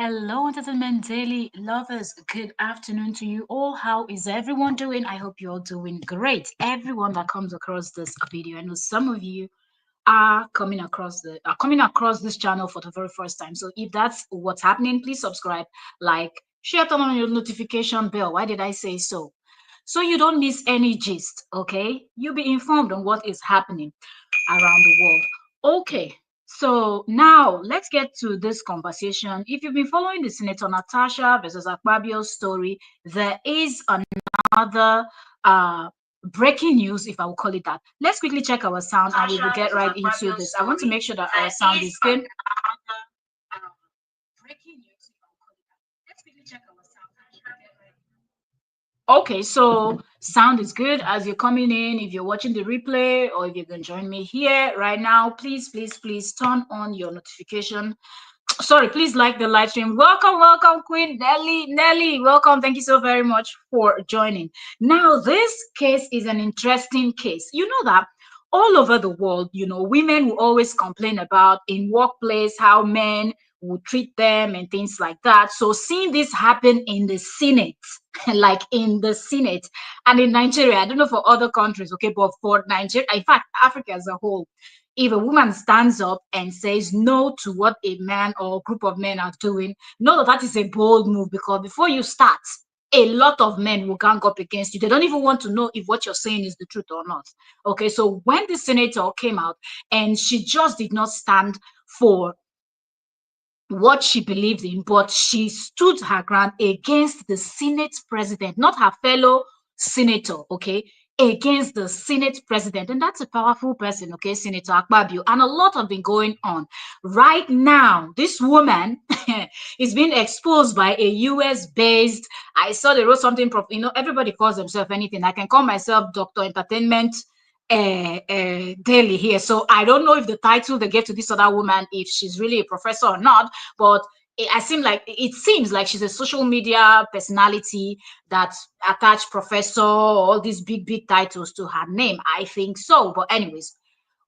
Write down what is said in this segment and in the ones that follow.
Hello, Entertainment Daily lovers. Good afternoon to you all. How is everyone doing? I hope you're all doing great. Everyone that comes across this video, I know some of you are coming across this channel for the very first time. So if that's what's happening, please subscribe, like, share, turn on your notification bell. Why did I say so? So you don't miss any gist, okay? You'll be informed on what is happening around the world. Okay, so now let's get to this conversation. If you've been following the Senator Natasha versus Akpabio story, there is another breaking news, if I will call it that. Let's quickly check our sound and we will get right into this. I want to make sure that our sound is good. Breaking news, if I will call it that. Let's quickly check our sound and we will get right. Okay, so sound is good as you're coming in. If you're watching the replay or if you can join me here right now, please turn on your notification. Sorry, please like the live stream. Welcome, Queen Nelly. Welcome. Thank you so very much for joining. Now, this case is an interesting case. You know that all over the world, women will always complain about in workplace how men will treat them and things like that. So seeing this happen in the Senate, like in the Senate and in Nigeria, I don't know for other countries, okay, but for Nigeria, in fact, Africa as a whole, if a woman stands up and says no to what a man or a group of men are doing, know that that is a bold move, because before you start, a lot of men will gang up against you. They don't even want to know if what you're saying is the truth or not. Okay, so when the senator came out and she just did not stand for what she believed in, but she stood her ground against the Senate president, not her fellow senator, okay, against the Senate president. And that's a powerful person, okay, Senator Akpabio. And a lot have been going on. Right now, this woman is being exposed by a US based, I saw they wrote something, everybody calls themselves anything. I can call myself Dr. Entertainment daily here. So I don't know if the title they gave to this other woman, if she's really a professor or not, but it seems like she's a social media personality that attached professor, all these big titles to her name. I think so. But anyways,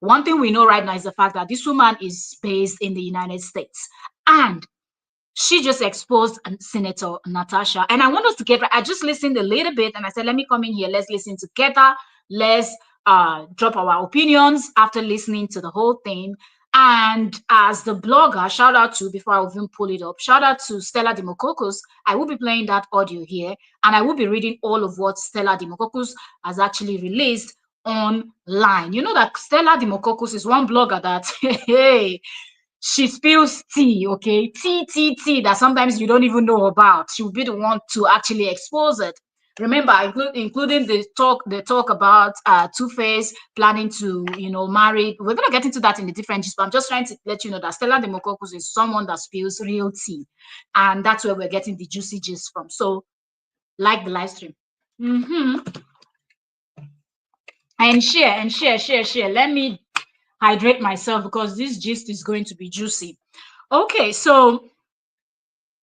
one thing we know right now is the fact that this woman is based in the United States, and she just exposed Senator Natasha. And I want us to I just listened a little bit and I said, let me come in here. Let's listen together. Let's drop our opinions after listening to the whole thing. And as the blogger, shout out to, before I even pull it up, shout out to Stella Demokokos. I will be playing that audio here and I will be reading all of what Stella Demokokos has actually released online. You know that Stella Demokokos is one blogger that, hey, she spills tea, okay? Tea that sometimes you don't even know about. She'll be the one to actually expose it. Remember, including the talk about Two-Face planning to, marry. We're gonna get into that in the different gist, but I'm just trying to let you know that Stella Demokokos is someone that spills real tea, and that's where we're getting the juicy gist from. So, like the live stream, and share. Let me hydrate myself because this gist is going to be juicy. Okay, so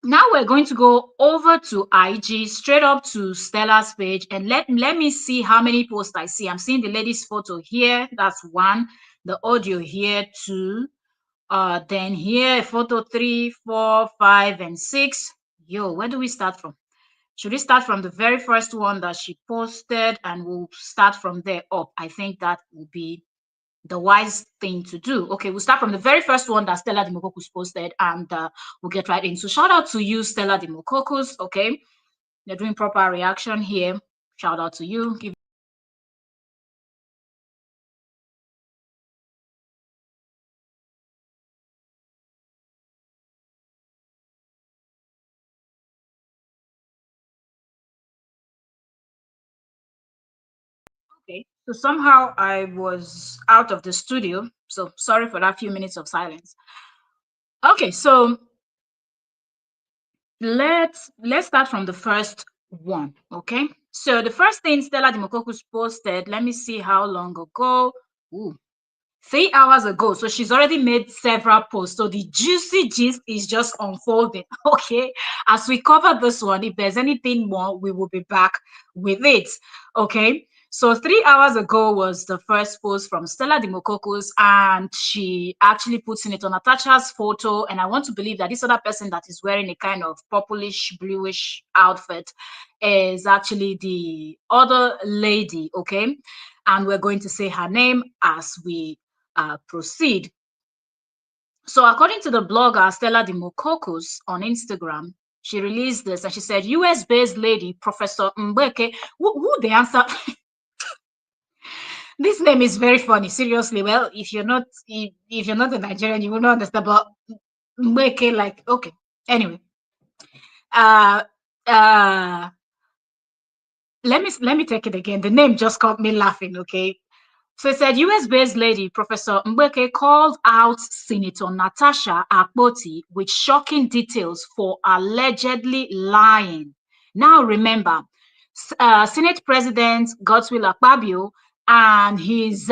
now we're going to go over to IG, straight up to Stella's page, and let me see how many posts I see. I'm seeing the lady's photo here. That's one. The audio here, two. Then here, photo 3, 4, 5, and 6. Yo, where do we start from? Should we start from the very first one that she posted, and we'll start from there up? I think that will be the wise thing to do. Okay, we'll start from the very first one that Stella Demokokos posted, and we'll get right in. So shout out to you, Stella Demokokos. Okay, you're doing proper reaction here. Shout out to you. Okay, so somehow I was out of the studio, so sorry for that few minutes of silence. Okay, so let's start from the first one. Okay, so the first thing Stella Demokokos posted, let me see how long ago. Ooh, 3 hours ago. So she's already made several posts. So the juicy gist is just unfolding. Okay, as we cover this one, if there's anything more, we will be back with it. Okay, So 3 hours ago was the first post from Stella Dimokokos, and she actually put Senator Natasha's photo. And I want to believe that this other person that is wearing a kind of purplish, bluish outfit is actually the other lady, okay? And we're going to say her name as we proceed. So according to the blogger Stella Dimokokos on Instagram, she released this and she said, US-based lady, Professor Mbeke, who the answer? This name is very funny. Seriously, well, if you're not a Nigerian, you will not understand. But Mbeke, like, okay. Anyway, uh, uh, let me take it again. The name just got me laughing. Okay, so it said US-based lady Professor Mbeke called out Senator Natasha Akpoti with shocking details for allegedly lying. Now remember, Senate President Godswill Akpabio and his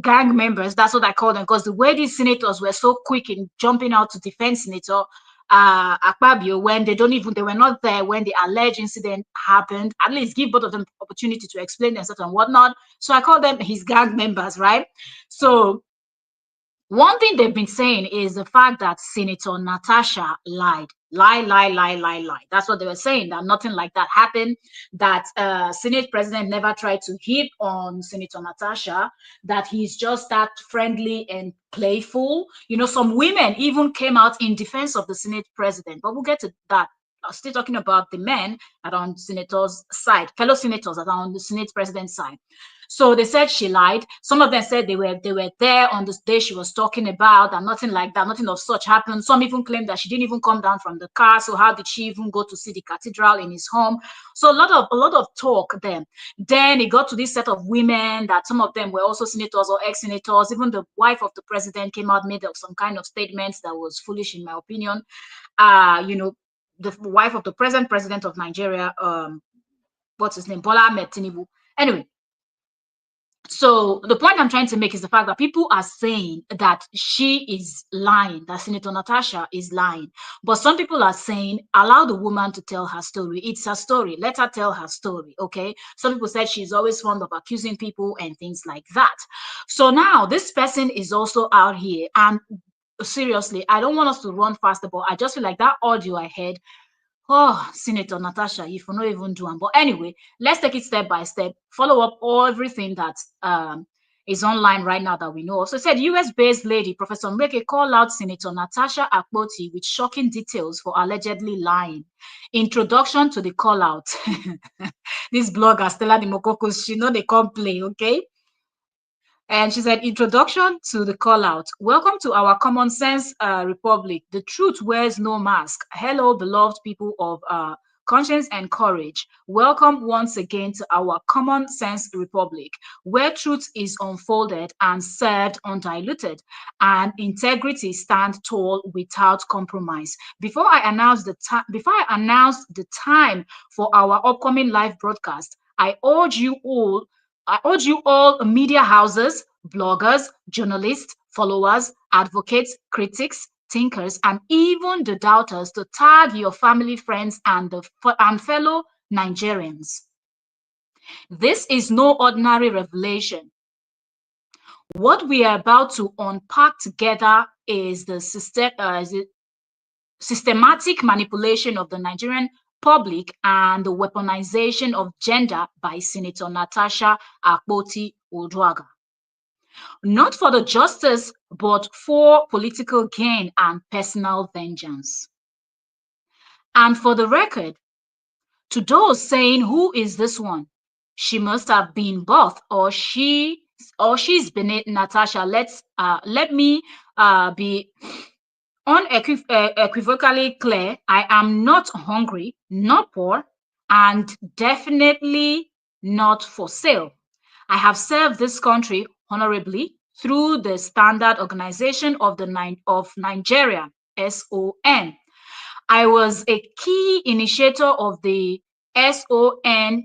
gang members, that's what I call them, because the way these senators were so quick in jumping out to defend Senator Akpabio when they were not there when the alleged incident happened, at least give both of them opportunity to explain themselves and whatnot. So I call them his gang members, right? So one thing they've been saying is the fact that Senator Natasha lied. Lie. That's what they were saying, that nothing like that happened, that Senate President never tried to hit on Senator Natasha, that he's just that friendly and playful. You know, some women even came out in defense of the Senate President, but we'll get to that. I'm still talking about the men that are on senators' side, fellow senators that are on the Senate President's side. So they said she lied. Some of them said they were there on the day she was talking about, and nothing like that, nothing of such happened. Some even claimed that she didn't even come down from the car. So how did she even go to see the cathedral in his home? So a lot of talk then. Then it got to this set of women that some of them were also senators or ex-senators. Even the wife of the president came out, made some kind of statements that was foolish in my opinion. You know, the wife of the present president of Nigeria, what's his name, Bola Ahmed Tinubu. Anyway, so the point I'm trying to make is the fact that people are saying that she is lying, that Senator Natasha is lying. But some people are saying, allow the woman to tell her story. It's her story. Let her tell her story, okay? Some people said she's always fond of accusing people and things like that. So now this person is also out here. And seriously, I don't want us to run faster, but I just feel like that audio I heard. Oh, Senator Natasha, if you not even do them. But anyway, let's take it step by step. Follow up everything that is online right now that we know of. So it said US-based lady, Professor Mbeke, called out Senator Natasha Akpoti with shocking details for allegedly lying. Introduction to the call out. This blogger, Stella Dimokokos, she know they can't play, okay? And she said, introduction to the call out. Welcome to our common sense republic. The truth wears no mask. Hello, beloved people of conscience and courage. Welcome once again to our common sense republic, where truth is unfolded and served undiluted, and integrity stands tall without compromise. Before I announce the time for our upcoming live broadcast, I urge you all media houses, bloggers, journalists, followers, advocates, critics, thinkers, and even the doubters to tag your family, friends, and fellow Nigerians. This is no ordinary revelation. What we are about to unpack together is the systematic manipulation of the Nigerian public and the weaponization of gender by Senator Natasha Akpoti Uduaghan. Not for the justice, but for political gain and personal vengeance. And for the record, to those saying, who is this one? She must have been both, or she's been Natasha. Let me be unequivocally clear. I am not hungry, not poor, and definitely not for sale. I have served this country honorably through the Standard Organization of Nigeria, SON. I was a key initiator of the SONCAP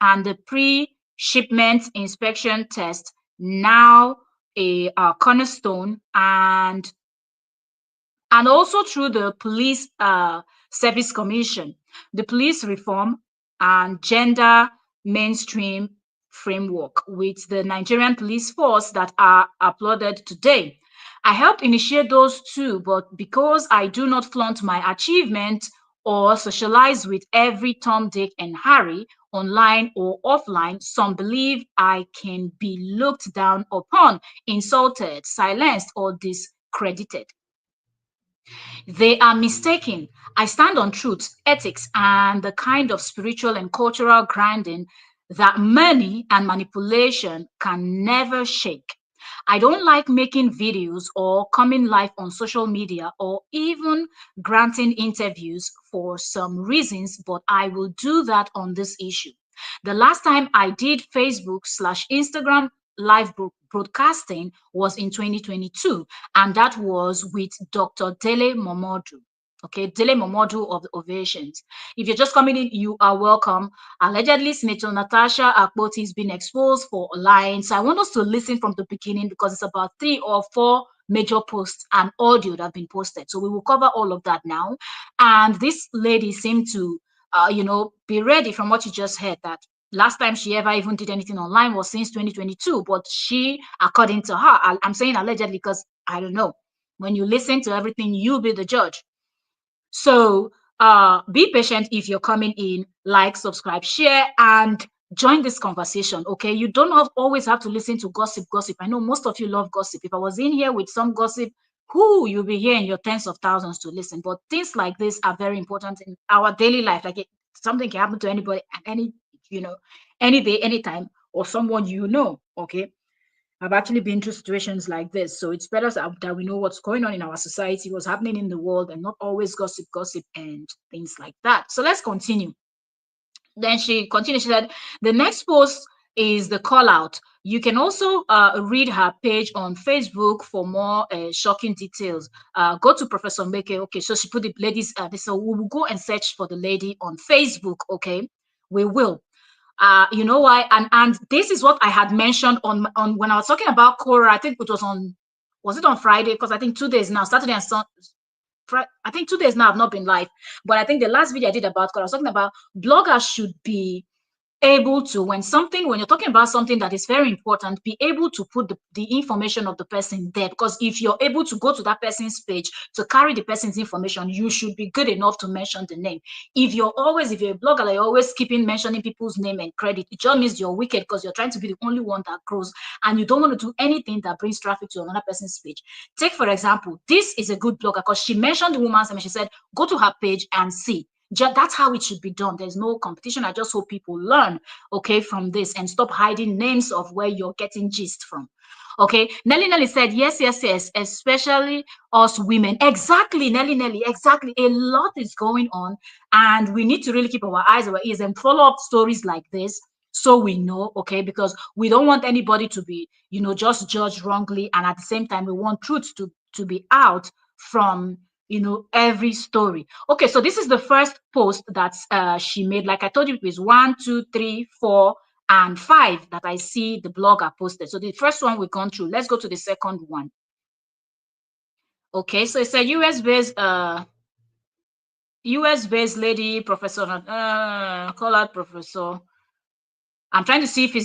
and the pre-shipment inspection test, now a cornerstone, and also through the Police Service Commission, the Police Reform and Gender mainstream framework with the Nigerian police force that are applauded today. I helped initiate those too, but because I do not flaunt my achievement or socialize with every Tom, Dick, and Harry online or offline, some believe I can be looked down upon, insulted, silenced, or discredited. They are mistaken. I stand on truth, ethics, and the kind of spiritual and cultural grounding that money and manipulation can never shake. I don't like making videos or coming live on social media or even granting interviews for some reasons, but I will do that on this issue. The last time I did Facebook/Instagram live broadcasting was in 2022, and that was with Dr. Dele Momodu. Okay, Dele Momodu of the Ovations. If you're just coming in, you are welcome. Allegedly, Senator Natasha Akpoti is being exposed for lying. So I want us to listen from the beginning because it's about 3 or 4 major posts and audio that have been posted. So we will cover all of that now. And this lady seemed to, be ready from what you just heard that last time she ever even did anything online was since 2022. But she, according to her, I'm saying allegedly because I don't know. When you listen to everything, you be the judge. So be patient if you're coming in, like, subscribe, share, and join this conversation. Okay, you don't always have to listen to gossip. I know most of you love gossip. If I was in here with some gossip, who you'll be here in your tens of thousands to listen. But things like this are very important in our daily life. Something can happen to anybody at any day, anytime, or someone you know. Okay. I've actually been through situations like this. So it's better that we know what's going on in our society, what's happening in the world, and not always gossip, and things like that. So let's continue. Then she continued. She said, the next post is the call out. You can also read her page on Facebook for more shocking details. Go to Professor Mbeke. Okay, so she put the ladies. So we will go and search for the lady on Facebook. Okay, we will. You know why? And this is what I had mentioned on when I was talking about Quora. I think it was it on Friday? Because I think 2 days now, Saturday and Sunday. I think 2 days now I've not been live, but I think the last video I did about Quora, I was talking about bloggers should be able to, when you're talking about something that is very important, be able to put the information of the person there. Because if you're able to go to that person's page to carry the person's information, you should be good enough to mention the name. If you're a blogger, like you're always keeping mentioning people's name and credit, it just means you're wicked because you're trying to be the only one that grows and you don't want to do anything that brings traffic to another person's page. Take, for example, this is a good blogger because she mentioned the woman's name and she said, go to her page and see. That's how it should be done. There's no competition. I just hope people learn, okay, from this and stop hiding names of where you're getting gist from. Okay, Nelly said, yes, especially us women. Exactly, Nelly, exactly. A lot is going on, and we need to really keep our eyes, our ears, and follow up stories like this so we know, okay, because we don't want anybody to be, just judged wrongly, and at the same time, we want truth to be out from every story. Okay, so this is the first post that she made. Like I told you, it was 1, 2, 3, 4, and 5 that I see the blogger posted. So the first one we've gone through. Let's go to the second one. Okay, so it's a US-based lady, professor, call out professor. I'm trying to see if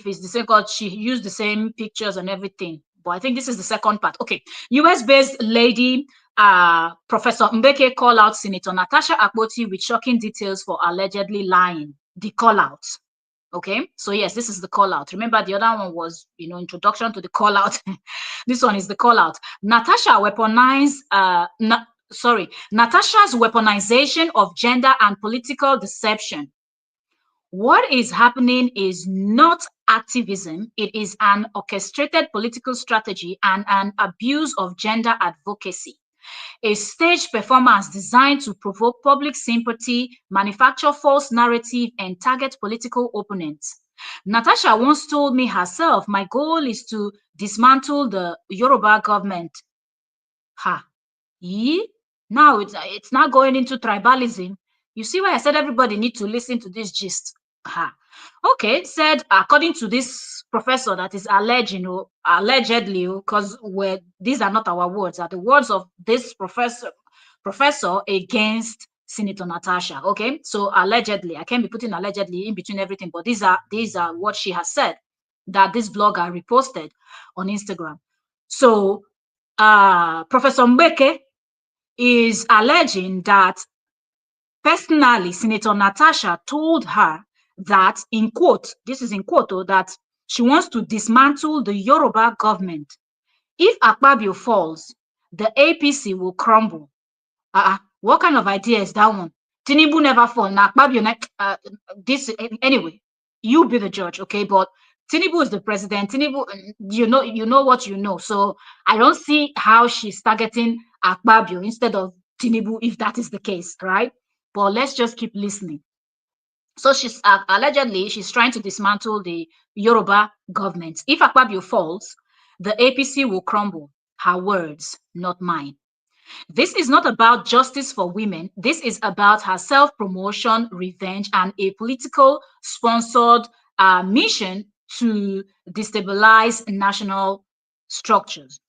it's the same, because she used the same pictures and everything. But I think this is the second part. Okay, US-based lady, Professor Mbeke call out Senator Natasha Akpoti with shocking details for allegedly lying. The call out. Okay, so yes, this is the call out. Remember, the other one was, introduction to the call out. This one is the call out. Natasha's weaponization of gender and political deception. What is happening is not activism. It is an orchestrated political strategy and an abuse of gender advocacy. A stage performance designed to provoke public sympathy, manufacture false narrative, and target political opponents. Natasha once told me herself, my goal is to dismantle the Yoruba government. Ha. Now it's not going into tribalism. You see why I said everybody need to listen to this gist. Ha. Okay, said according to this professor that is allegedly, because these are not our words, are the words of this professor against Senator Natasha. Okay, so allegedly, I can't be putting allegedly in between everything, but these are what she has said that this blogger reposted on Instagram. So Professor Mbeke is alleging that personally, Senator Natasha told her that, in quote, this is in quote, that she wants to dismantle the Yoruba government. If Akpabio falls, the APC will crumble. What kind of idea is that one? Tinubu never fall. Now Akpabio, this anyway. You be the judge, okay? But Tinubu is the president. Tinubu, you know what you know. So I don't see how she's targeting Akpabio instead of Tinubu, if that is the case, right? But let's just keep listening. So she's allegedly she's trying to dismantle the Yoruba government. If Akpabio falls, the APC will crumble. Her words, not mine. This is not about justice for women. This is about her self-promotion, revenge, and a political sponsored mission to destabilize national structures.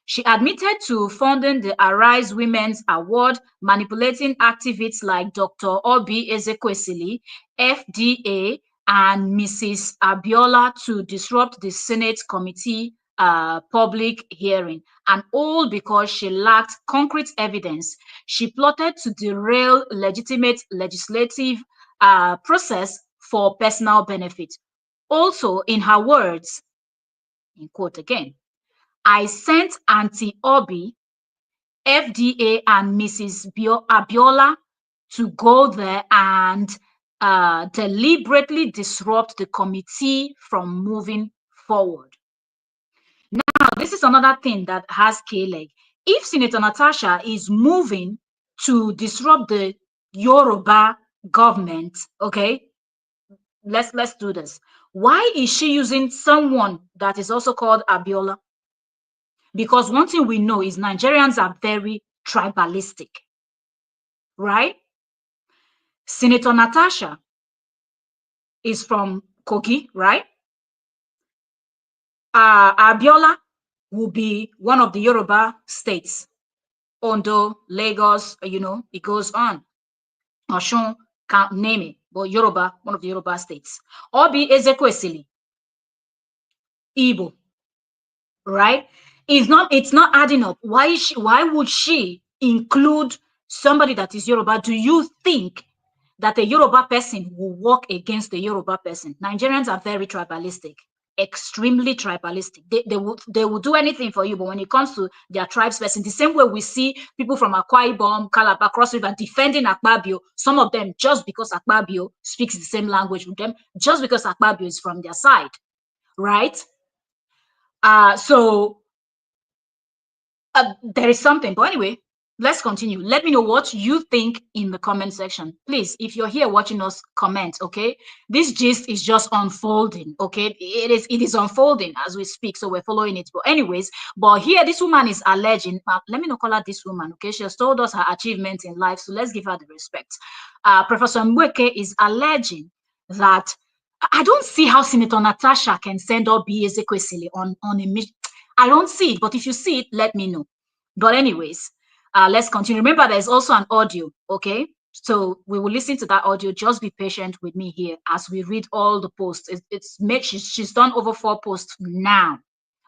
She admitted to funding the Arise Women's Award, manipulating activists like Dr. Obi Ezekwesili, FDA, and Mrs. Abiola to disrupt the Senate committee public hearing, and all because she lacked concrete evidence. She plotted to derail legitimate legislative process for personal benefit. Also, in her words, in quote again, I sent Auntie Obi, FDA, and Mrs. Abiola to go there and deliberately disrupt the committee from moving forward. Now, this is another thing that has K-leg. If Senator Natasha is moving to disrupt the Yoruba government, okay, let's do this. Why is she using someone that is also called Abiola? Because one thing we know is Nigerians are very tribalistic, right? Senator Natasha is from Kogi, right? Abiola will be one of the Yoruba states. Ondo, Lagos, it goes on. Oshun, can't name it, but Yoruba, one of the Yoruba states. Obi Ezekwesili, Igbo, right? It's not adding up. Why would she include somebody that is Yoruba? Do you think that a Yoruba person will work against a Yoruba person? Nigerians are very tribalistic, extremely tribalistic. They will do anything for you, but when it comes to their tribes person, the same way we see people from Akwa Ibom, Calabar, Cross River defending Akpabio, some of them just because Akpabio speaks the same language with them, just because Akpabio is from their side, right? So there is something, but anyway, let's continue. Let me know what you think in the comment section. Please, if you're here watching us, comment, okay? This gist is just unfolding, okay? It is unfolding as we speak, so we're following it. But anyways, but here this woman is alleging, let me not call her this woman, okay? She has told us her achievements in life, so let's give her the respect. Professor Mweke is alleging that I don't see how Senator Natasha can send Obi Ezekwesili on a mission. I don't see it, but if you see it, let me know. But anyways, let's continue. Remember, there's also an audio, okay? So we will listen to that audio. Just be patient with me here as we read all the posts. It's made, she's done over 4 posts now,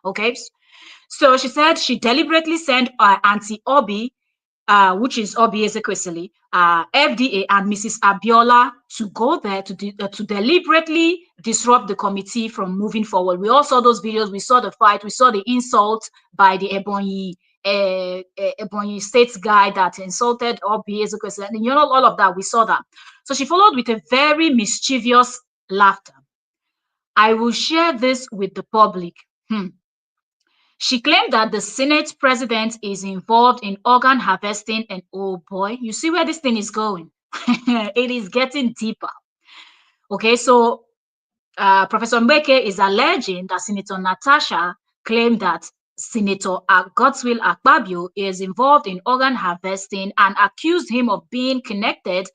okay? So she said she deliberately sent Auntie Obi, which is Obi Ezekwesili, FDA, and Mrs. Abiola to go there to deliberately disrupt the committee from moving forward. We all saw those videos. We saw the fight. We saw the insult by the Ebonyi State guy that insulted Obi Ezekwesili. And all of that. We saw that. So she followed with a very mischievous laughter. I will share this with the public. She claimed that the Senate president is involved in organ harvesting, and oh boy, you see where this thing is going. It is getting deeper. Okay, so Professor Mbeke is alleging that Senator Natasha claimed that Senator Godswill Akpabio is involved in organ harvesting and accused him of being connected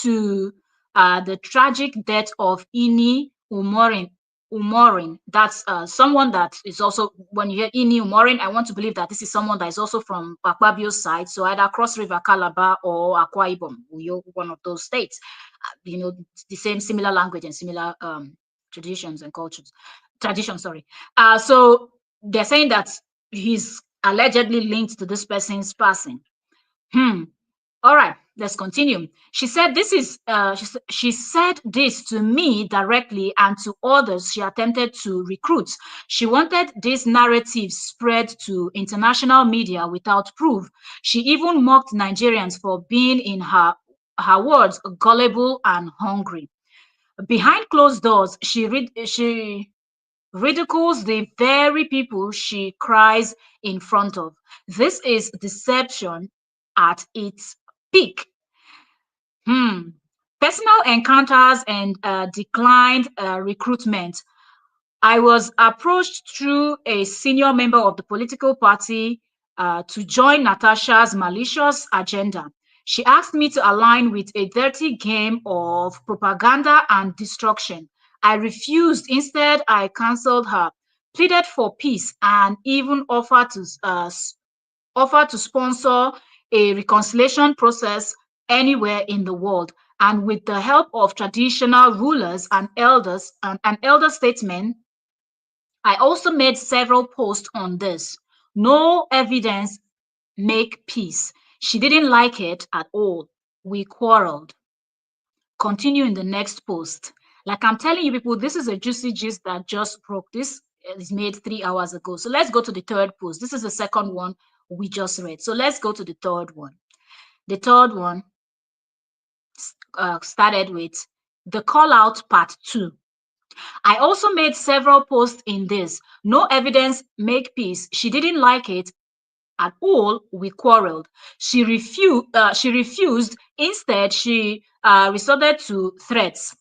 to the tragic death of Ini Umorin Umorin. That's someone that is also, when you hear Ini Umorin, I want to believe that this is someone that is also from Akpabio's side, so either Cross River Calabar or Akwa Ibom, Uyo, one of those states. You know, the same similar language and similar traditions and cultures. Tradition, sorry. So they're saying that he's allegedly linked to this person's passing. Hmm. All right, let's continue. She said this is she said this to me directly and to others she attempted to recruit. She wanted this narrative spread to international media without proof. She even mocked Nigerians for being, in her words, gullible and hungry. Behind closed doors, she ridicules the very people she cries in front of. This is deception at its peak. Hmm. Personal encounters and declined recruitment. I was approached through a senior member of the political party to join Natasha's malicious agenda. She asked me to align with a dirty game of propaganda and destruction. I refused. Instead, I cancelled her, pleaded for peace, and even offered to sponsor a reconciliation process anywhere in the world. And with the help of traditional rulers and elders and elder statesmen, I also made several posts on this. No evidence make peace. She didn't like it at all. We quarreled. Continue in the next post. Like I'm telling you people, this is a juicy gist that just broke. This is made 3 hours ago. So let's go to the third post. This is the second one we just read. So let's go to the third one. The third one started with the call out part 2. I also made several posts in this. No evidence make peace. She didn't like it at all. We quarreled. She refused. Instead, she resorted to threats.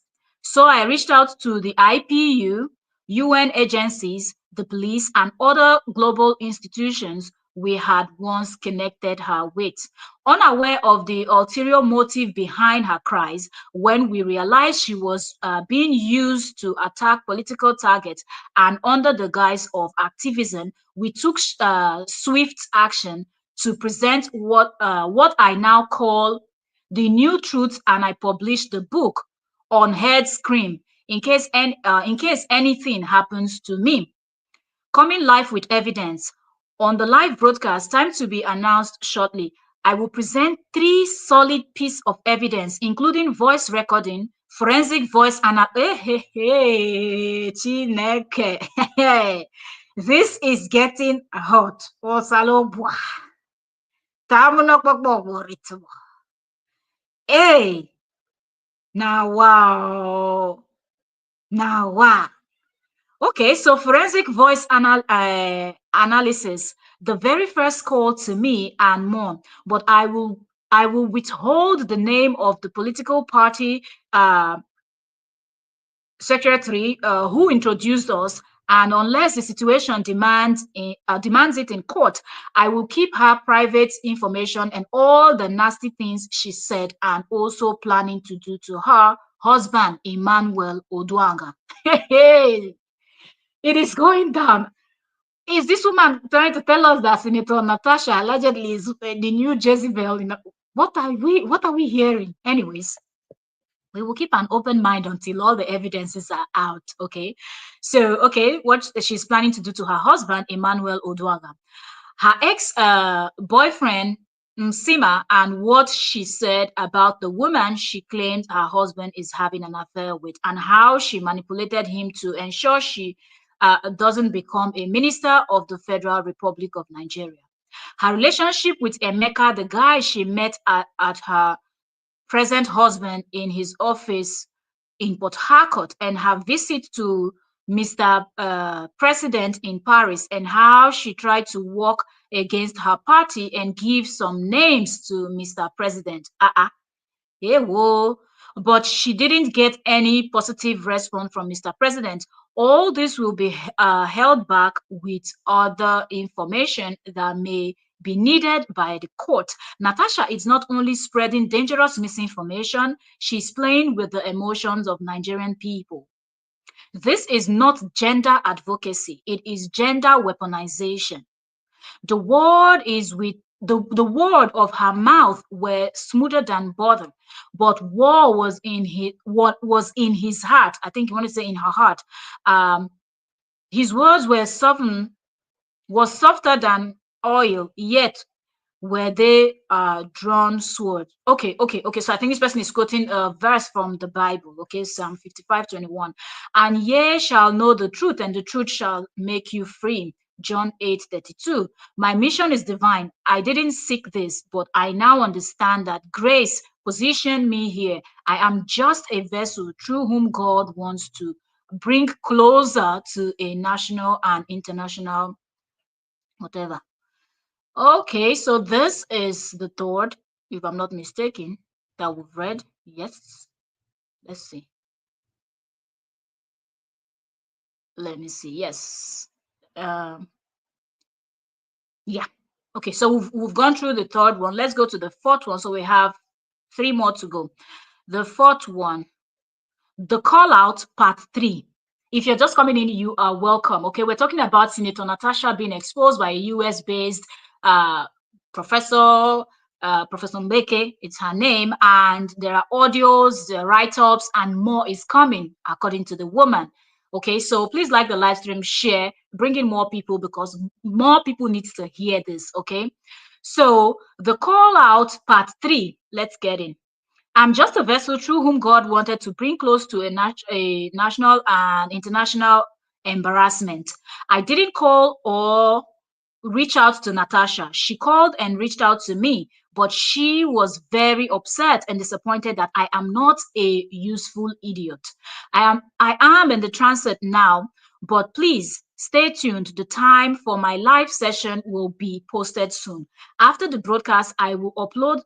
So I reached out to the IPU, UN agencies, the police, and other global institutions we had once connected her with. Unaware of the ulterior motive behind her cries, when we realized she was being used to attack political targets and under the guise of activism, we took swift action to present what I now call the new truth, and I published the book on head scream in case anything happens to me. Coming live with evidence. On the live broadcast, time to be announced shortly, I will present 3 solid pieces of evidence, including voice recording, forensic voice Chineke. This is getting hot. Hey, now wow. Now wow. Okay, so forensic voice analysis, the very first call to me and more, but I will withhold the name of the political party uh, secretary who introduced us, and unless the situation demands it in court, I will keep her private information and all the nasty things she said and also planning to do to her husband Emmanuel Oduanga. Hey, it is going down. Is this woman trying to tell us that Senator Natasha allegedly is the new Jezebel? What are we hearing? Anyways, we will keep an open mind until all the evidences are out. Okay. So, okay, what she's planning to do to her husband, Emmanuel Oduaga. Her ex boyfriend, Nsima, and what she said about the woman she claimed her husband is having an affair with, and how she manipulated him to ensure she doesn't become a minister of the Federal Republic of Nigeria. Her relationship with Emeka, the guy she met at her present husband in his office in Port Harcourt, and her visit to Mr. President in Paris, and how she tried to work against her party and give some names to Mr. President. Hey, whoa. But she didn't get any positive response from Mr. President. All this will be held back with other information that may be needed by the court. Natasha is not only spreading dangerous misinformation, she's playing with the emotions of Nigerian people. This is not gender advocacy. It is gender weaponization. The word is with the word of her mouth were smoother than butter, but war was in his what was in his heart. I think you want to say in her heart. His words were softer than oil, yet were they drawn sword. Okay. So I think this person is quoting a verse from the Bible. Okay, Psalm 55:21. And ye shall know the truth, and the truth shall make you free. John 8:32. My mission is divine. I didn't seek this, but I now understand that grace positioned me here. I am just a vessel through whom God wants to bring closer to a national and international whatever. Okay, so this is the third, if I'm not mistaken, that we've read. Yes. Let's see. Let me see. Yes. Um, yeah. Okay, so we've gone through the third one. Let's go to the fourth one. So we have three more to go. The fourth one. The call out part 3. If you're just coming in, you are welcome. Okay, we're talking about Senator Natasha being exposed by a US based uh, professor, Professor Mbeke, it's her name, and there are audios, write ups, and more is coming, according to the woman. Okay, so please like the live stream, share, bring in more people because more people need to hear this. Okay, so the call out part 3, let's get in. I'm just a vessel through whom God wanted to bring close to a national and international embarrassment. I didn't call or reach out to Natasha. She called and reached out to me, but she was very upset and disappointed that I am not a useful idiot. I am in the transit now, but please stay tuned. The time for my live session will be posted soon. After the broadcast, I will upload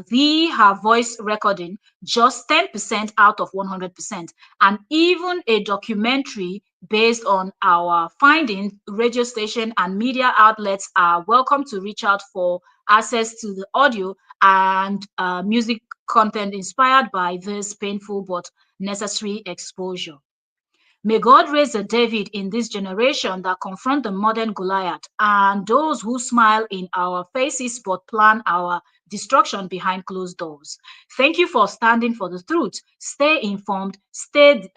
the her voice recording, just 10% out of 100%, and even a documentary based on our findings. Radio station and media outlets are welcome to reach out for access to the audio and music content inspired by this painful but necessary exposure. May God raise a David in this generation that confront the modern Goliath and those who smile in our faces but plan our destruction behind closed doors. Thank you for standing for the truth. Stay informed, stay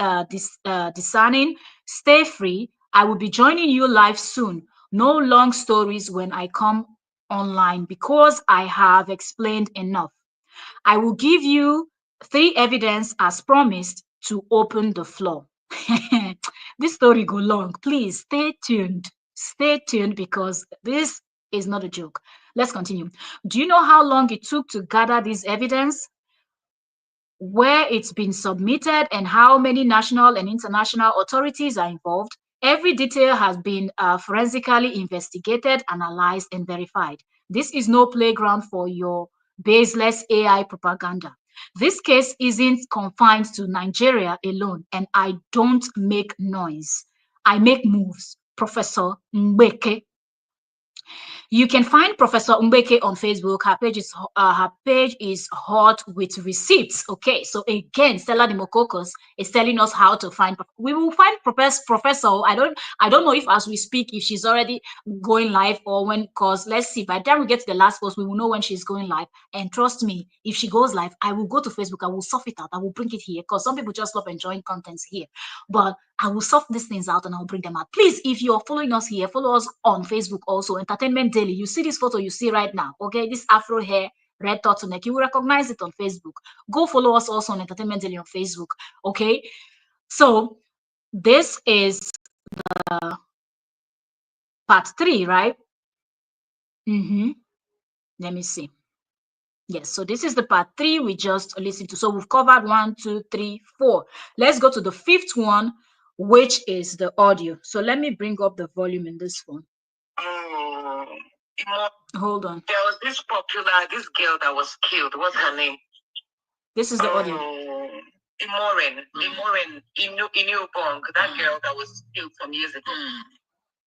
discerning, stay free. I will be joining you live soon. No long stories when I come online because I have explained enough. I will give you 3 evidence as promised to open the floor. This story go long. Please stay tuned. Stay tuned because this is not a joke. Let's continue. Do you know how long it took to gather this evidence? Where it's been submitted and how many national and international authorities are involved? Every detail has been forensically investigated, analyzed, and verified. This is no playground for your baseless AI propaganda. This case isn't confined to Nigeria alone, and I don't make noise. I make moves. Professor Mbeke. You can find Professor Mbeke on Facebook. Her page is hot with receipts. Okay, so again, Stella Demokokos is telling us how to find. We will find Professor. I don't know if as we speak if she's already going live or when. Cause let's see. By the time we get to the last post, we will know when she's going live. And trust me, if she goes live, I will go to Facebook. I will surf it out. I will bring it here. Cause some people just love enjoying contents here, but I will sort these things out and I'll bring them out. Please, if you're following us here, follow us on Facebook also, Entertainment Daily. You see this photo you see right now, okay? This afro hair, red turtleneck, you will recognize it on Facebook. Go follow us also on Entertainment Daily on Facebook, okay? So this is part 3, right? Let me see. Yes, so this is the part 3 we just listened to. So we've covered 1, 2, 3, 4. Let's go to the 5th one, which is the audio. So let me bring up the volume in this phone. Hold on. There was this girl that was killed. What's her name? This is the audio. Imoren, Inubong, that girl that was killed some years ago.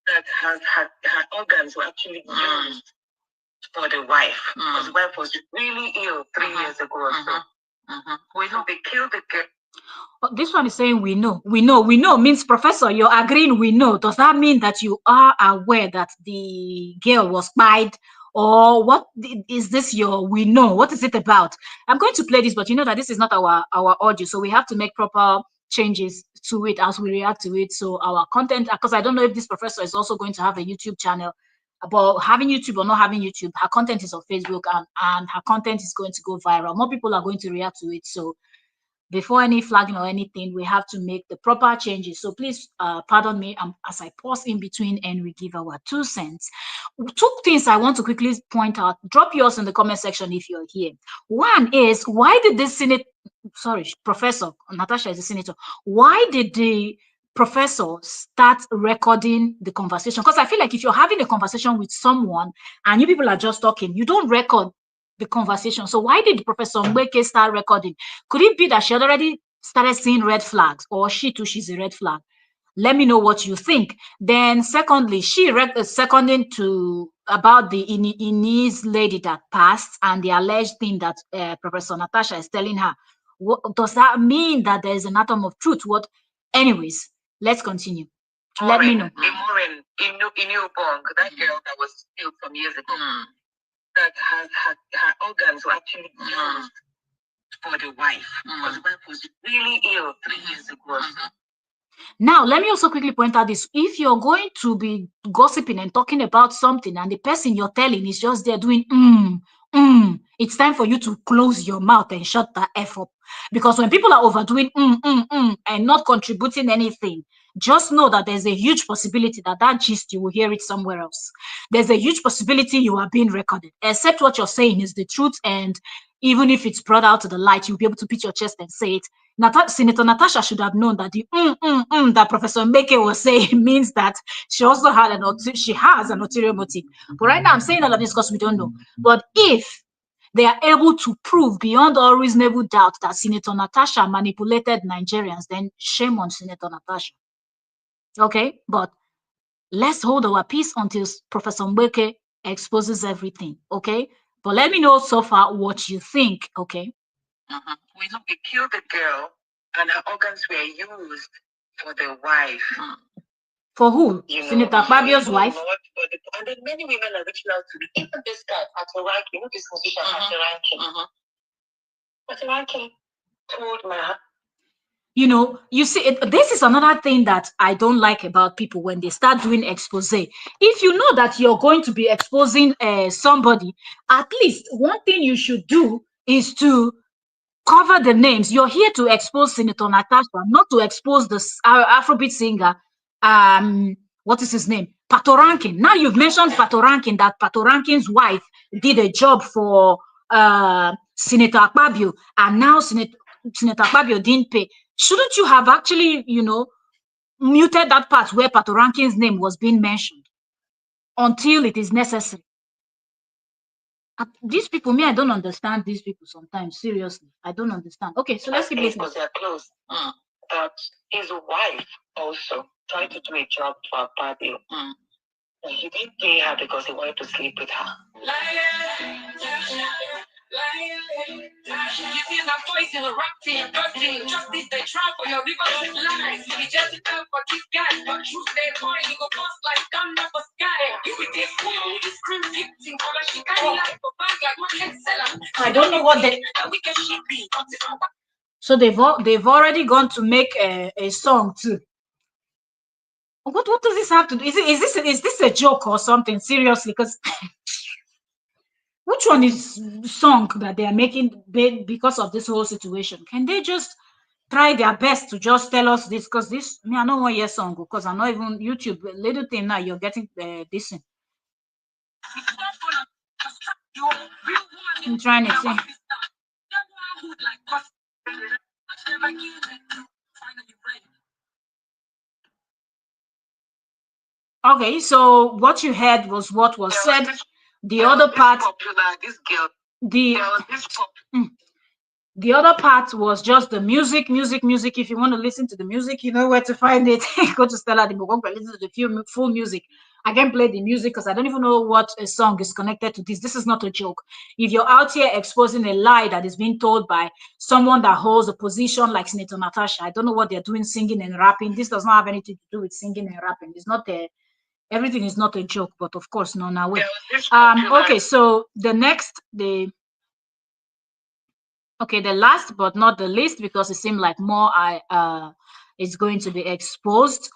That her organs were actually used for the wife. Because the wife was really ill 3 years ago or so. We know they killed the girl. Oh, this one is saying we know. We know. We know means, Professor, you're agreeing we know. Does that mean that you are aware that the girl was spied? Or what is this your we know? What is it about? I'm going to play this, but you know that this is not our audio, so we have to make proper changes to it as we react to it. So our content, because I don't know if this professor is also going to have a YouTube channel, but having YouTube or not having YouTube, her content is on Facebook, and her content is going to go viral. More people are going to react to it. So before any flagging or anything, we have to make the proper changes. So please pardon me as I pause in between and we give our 2 cents. Two things I want to quickly point out. Drop yours in the comment section if you're here. One is, why did this Senate, sorry, Professor Natasha is a senator, why did the professor start recording the conversation? Because I feel like if you're having a conversation with someone and you people are just talking, you don't record the conversation. So why did Professor Mbeke start recording? Could it be that she had already started seeing red flags, or she too, she's a red flag? Let me know what you think. Then secondly, she seconding to about the Inese lady that passed and the alleged thing that Professor Natasha is telling her. What does that mean? That there is an atom of truth? What? Anyways, let's continue. Let me know. Maureen, in Bong, that girl that was killed some years ago, that her organs were actually used for the wife, because the wife was really ill 3 years ago. Now, let me also quickly point out this. If you're going to be gossiping and talking about something and the person you're telling is just there doing, it's time for you to close your mouth and shut the F up. Because when people are overdoing, and not contributing anything, just know that there's a huge possibility that that gist, you will hear it somewhere else. There's a huge possibility you are being recorded, except what you're saying is the truth. And even if it's brought out to the light, you'll be able to beat your chest and say it. Senator Natasha should have known that the that Professor Mbeke was saying means that she also had she has an ulterior motive. But right now, I'm saying all of this because we don't know. But if they are able to prove beyond all reasonable doubt that Senator Natasha manipulated Nigerians, then shame on Senator Natasha. Okay, but let's hold our peace until Professor Mbeke exposes everything. Okay, but let me know so far what you think. Okay. We know they killed the girl, and her organs were used for the wife. For who? Senator Fabio's wife? And then many women are reaching out to me. Even this guy, Patoranki, you know this musician, Patoranki told my. You know, you see, this is another thing that I don't like about people when they start doing expose. If you know that you're going to be exposing somebody, at least one thing you should do is to cover the names. You're here to expose Senator Natasha, not to expose the Afrobeat singer. What is his name? Patoranking. Now you've mentioned Patoranking, that Patoranking's wife did a job for Senator Akpabio, and now Senator Akpabio didn't pay. Shouldn't you have actually, muted that part where Patoranking's name was being mentioned until it is necessary? These people, me, I don't understand these people sometimes. Seriously, I don't understand. Okay, so let's keep listening. Because they're close. That his wife also tried to do a job for Fabio. He didn't pay her because he wanted to sleep with her. You see that voice in the rap team, dusting, justice, they try for your river lies. We just fell for this guy, but truth, they boy, you go bust like gun up a sky. You with this fool, this crew kicking, for like she can't like a bag like my head seller. I don't know what they. We can ship be. So they've already gone to make a song too. What does this have to do? Is this a joke or something? Seriously, because which one is song that they are making because of this whole situation? Can they just try their best to just tell us this? Because this, me, I don't want your song because I'm not even YouTube. Little thing now, you're getting this in. I'm trying to see. Okay, so what you heard was what was said. The other part, the other part was just the music. If you want to listen to the music, you know where to find it. Go to Stella the Bogonga, listen to the full music. I can't play the music because I don't even know what a song is connected to this. This is not a joke. If you're out here exposing a lie that is being told by someone that holds a position like Senator Natasha, I don't know what they're doing singing and rapping. This does not have anything to do with singing and rapping. It's not a everything is not a joke, but of course, no, now wait. Okay, so the last but not the least, because it seemed like more I is going to be exposed.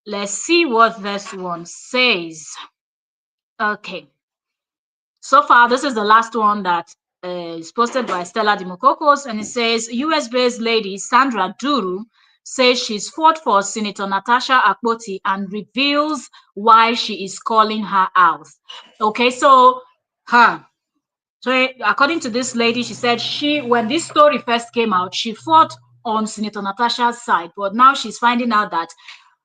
Let's see what this one says. Okay. So far, this is the last one that is posted by Stella Dimokokos, and it says US-based lady Sandra Duru says she's fought for Senator Natasha Akpoti and reveals why she is calling her out. Okay, so her. So according to this lady, she said when this story first came out, she fought on Senator Natasha's side, but now she's finding out that,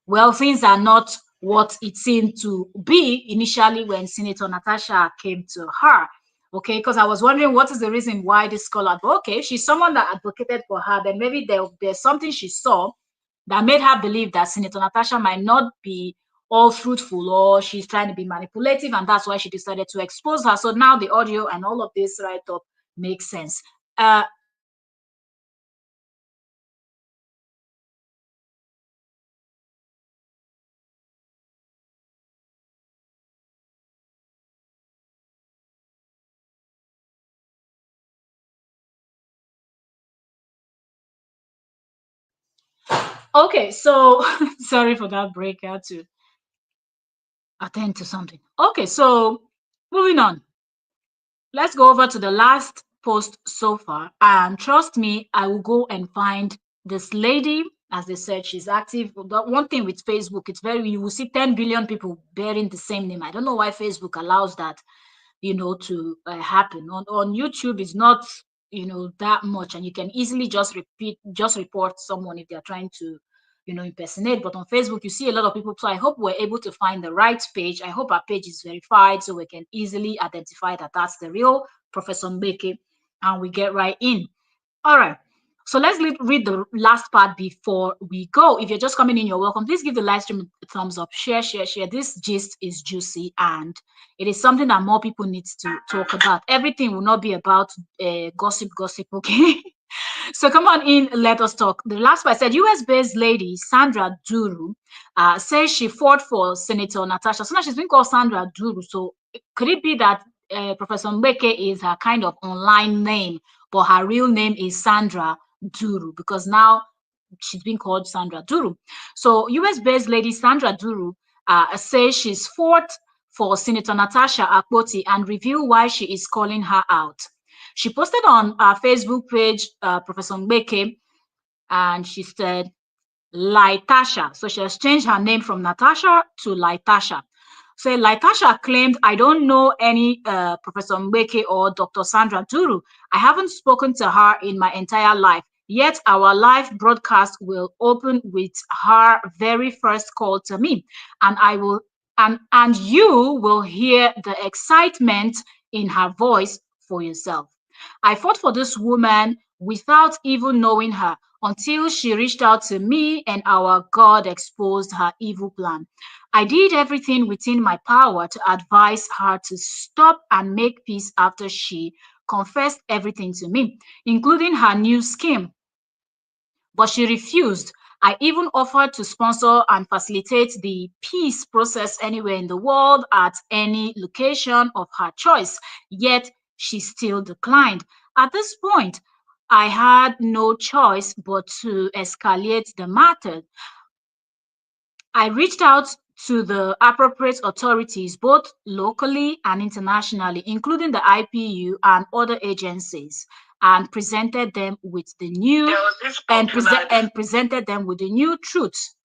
well, things are not what it seemed to be initially when Senator Natasha came to her. Okay, because I was wondering what is the reason why this scholar, but okay, she's someone that advocated for her, then maybe there's something she saw that made her believe that Senator Natasha might not be all fruitful, or she's trying to be manipulative, and that's why she decided to expose her. So now the audio and all of this right up makes sense. Let's go over to the last part before we go. Okay, so sorry for that break. I had to attend to something. Okay, so moving on. Let's go over to the last post so far. And trust me, I will go and find this lady. As they said, she's active. The one thing with Facebook, it's very, you will see 10 billion people bearing the same name. I don't know why Facebook allows that, to happen. On YouTube, it's not, that much. And you can easily just report someone if they're trying to, impersonate. But on Facebook, you see a lot of people. So I hope we're able to find the right page. I hope our page is verified so we can easily identify that that's the real Professor Mbeke, and we get right in. All right. So let's read the last part before we go. If you're just coming in, you're welcome. Please give the live stream a thumbs up. Share, share, share. This gist is juicy, and it is something that more people need to talk about. Everything will not be about gossip, okay? So come on in, let us talk. The last part said US-based lady Sandra Duru says she fought for Senator Natasha. So now she's been called Sandra Duru. So could it be that Professor Mbeke is her kind of online name, but her real name is Sandra Duru, because now she's been called Sandra Duru. So US-based lady Sandra Duru says she's fought for Senator Natasha Akpoti and reveal why she is calling her out. She posted on our Facebook page, Professor Mbeke, and she said, Laitasha. So she has changed her name from Natasha to Laitasha. So Laitasha claimed, I don't know any Professor Mbeke or Dr. Sandra Duru. I haven't spoken to her in my entire life. Yet our live broadcast will open with her very first call to me. And I will and you will hear the excitement in her voice for yourself. I fought for this woman without even knowing her until she reached out to me and our God exposed her evil plan. I did everything within my power to advise her to stop and make peace after she confessed everything to me, including her new scheme, but she refused. I even offered to sponsor and facilitate the peace process anywhere in the world at any location of her choice, yet she still declined. At this point, I had no choice but to escalate the matter. I reached out to the appropriate authorities, both locally and internationally, including the IPU and other agencies, and presented them with the new and presented them with the new truth.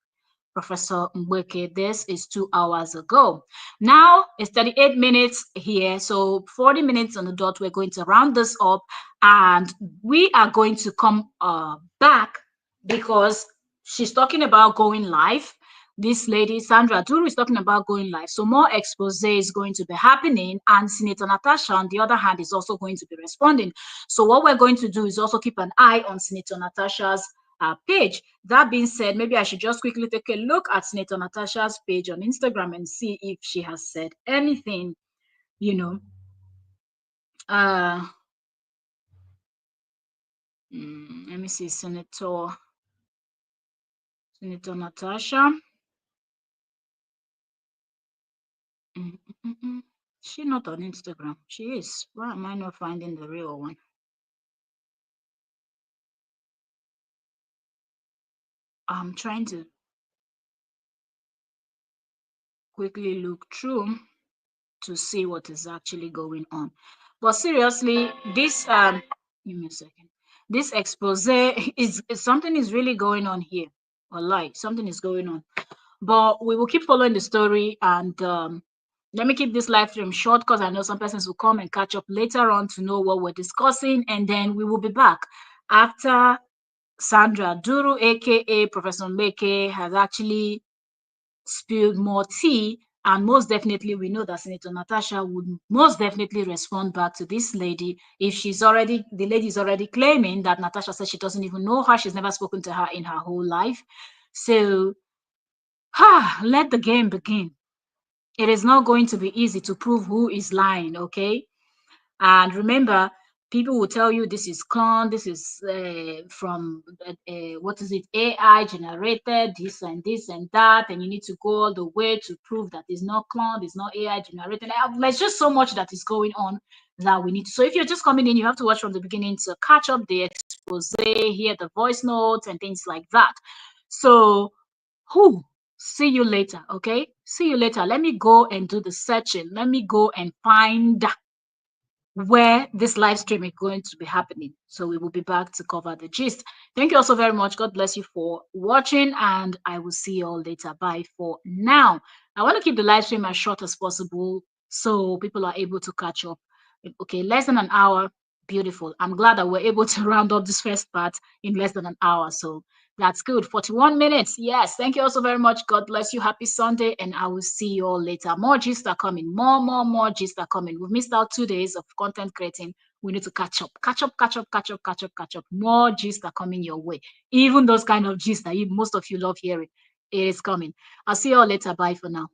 Professor Mbeke, this is 2 hours ago. Now it's 38 minutes here, so 40 minutes on the dot. We're going to round this up, and we are going to come back because she's talking about going live. This lady, Sandra Duru, is talking about going live. So more expose is going to be happening, and Senator Natasha, on the other hand, is also going to be responding. So what we're going to do is also keep an eye on Senator Natasha's page. That being said, maybe I should just quickly take a look at Senator Natasha's page on Instagram and see if she has said anything, you know. Uh, Let me see, Senator Natasha. Mm, mm, mm, mm. She not on Instagram. She is. Why am I not finding the real one? I'm trying to quickly look through to see what is actually going on. But seriously, this give me a second. This expose is something is really going on here. Or like something is going on. But we will keep following the story, and let me keep this live stream short because I know some persons will come and catch up later on to know what we're discussing, and then we will be back after Sandra Duru, aka Professor Mbeke, has actually spilled more tea. And most definitely, we know that Senator Natasha would most definitely respond back to this lady if the lady is already claiming that Natasha says she doesn't even know her, she's never spoken to her in her whole life. So, let the game begin. It is not going to be easy to prove who is lying, okay? And remember, people will tell you this is clone, this is from what is it, AI generated, this and that, and you need to go all the way to prove that it's not cloned, it's not AI generated. There's just so much that is going on that we need to. So if you're just coming in, you have to watch from the beginning to catch up the expose, hear the voice notes and things like that. So, who? See you later, okay? See you later. Let me go and do the searching. Let me go and find where this live stream is going to be happening. So we will be back to cover the gist. Thank you also very much. God bless you for watching, and I will see you all later. Bye for now. I want to keep the live stream as short as possible so people are able to catch up. Okay, less than an hour. Beautiful. I'm glad that we're able to round up this first part in less than an hour. So that's good. 41 minutes. Yes. Thank you also very much. God bless you. Happy Sunday. And I will see you all later. More gist are coming. More gist are coming. We've missed out 2 days of content creating. We need to catch up. Catch up, catch up, catch up, catch up, catch up. More gist are coming your way. Even those kind of gist that most of you love hearing. It is coming. I'll see you all later. Bye for now.